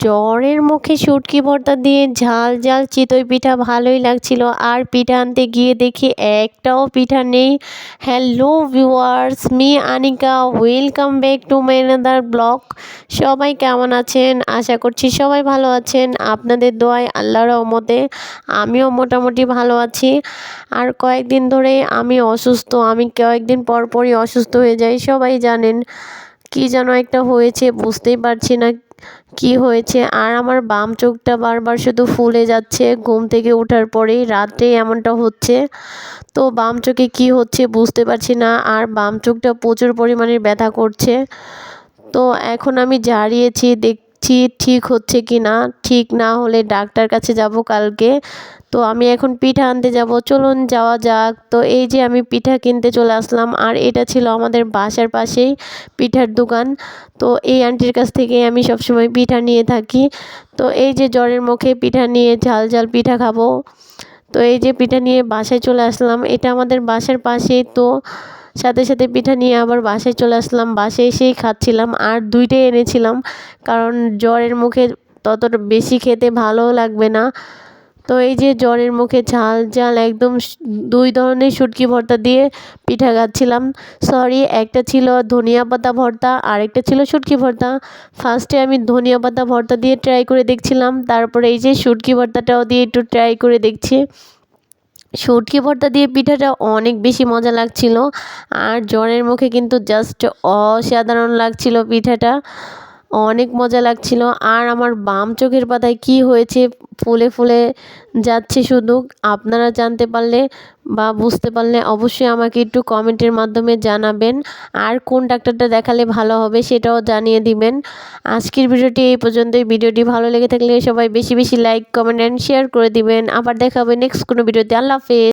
জ্বরের মুখে শুটকি ভর্তা দিয়ে ঝাল ঝাল চিতই পিঠা ভালোই লাগছিল। আর পিঠা আনতে গিয়ে দেখি একটাও পিঠা নেই। Hello viewers, me Anika, welcome back to my another blog. সবাই কেমন আছেন? আশা করছি সবাই ভালো আছেন। আপনাদের দোয়ায় আল্লাহর রহমতে আমিও মোটামুটি ভালো আছি। আর কয়েকদিন ধরে আমি অসুস্থ, আমি কয়েকদিন পর পরই অসুস্থ হয়ে যাই। সবাই জানেন কি যেন একটা হয়েছে, বুঝতেই পারছি না কি হয়েছে। আর আমার বাম চোখটা বারবার শুধু ফুলে যাচ্ছে ঘুম থেকে ওঠার পরেই, রাতে এমনটা হচ্ছে। তো বাম চোখে কি হচ্ছে বুঝতে পারছি না, আর বাম চোখটা প্রচুর পরিমাণে ব্যথা করছে। তো এখন আমি ঝাড়িয়েছি, দেখছি ঠিক হচ্ছে কি না। ঠিক না হলে ডাক্তার কাছে যাব কালকে। তো আমি এখন পিঠা আনতে যাব, চলুন যাওয়া যাক। তো এই যে আমি পিঠা কিনতে চলে আসলাম, আর এটা ছিল আমাদের বাসার পাশেই পিঠার দোকান। তো এই আন্টির কাছ থেকে আমি সবসময় পিঠা নিয়ে থাকি। তো এই যে জ্বরের মুখে পিঠা নিয়ে ঝাল ঝাল পিঠা খাবো। তো এই যে পিঠা নিয়ে বাসায় চলে আসলাম, এটা আমাদের বাসার পাশেই। তো সাথে সাথে পিঠা নিয়ে আবার বাসায় চলে আসলাম, বাসায় এসেই খাচ্ছিলাম। আর দুইটাই এনেছিলাম, কারণ জ্বরের মুখে ততটা বেশি খেতে ভালোও লাগবে না। তো এই যে জ্বরের মুখে ঝাল ঝাল একদম দুই ধরনের শুটকি ভর্তা দিয়ে পিঠা খাচ্ছিলাম। সরি, একটা ছিল ধনিয়া পাতা ভর্তা আর একটা ছিল শুটকি ভর্তা। ফার্স্টে আমি ধনিয়া পাতা ভর্তা দিয়ে ট্রাই করে দেখছিলাম, তারপরে এই যে শুটকি ভর্তাটাও দিয়ে একটু ট্রাই করে দেখছি। শুটকি ভর্তা দিয়ে পিঠাটা অনেক বেশি মজা লাগছিল। আর জ্বরের মুখে কিন্তু জাস্ট অসাধারণ লাগছিল পিঠাটা, অনেক মজা লাগছিল। আর আমার বাম চোখের পাতায় কি হয়েছে, ফুলে ফুলে যাচ্ছে শুধু। আপনারা জানতে পারলে বা বুঝতে পারলে অবশ্যই আমাকে একটু কমেন্টের মাধ্যমে জানাবেন। আর কোন ডাক্তারটা দেখালে ভালো হবে সেটাও জানিয়ে দিবেন। আজকের ভিডিওটি এই পর্যন্তই। ভিডিওটি ভালো লেগে থাকলে সবাই বেশি বেশি লাইক, কমেন্ট অ্যান্ড শেয়ার করে দিবেন। আবার দেখা হবে নেক্সট কোনো ভিডিওতে। আল্লাহ হাফেজ।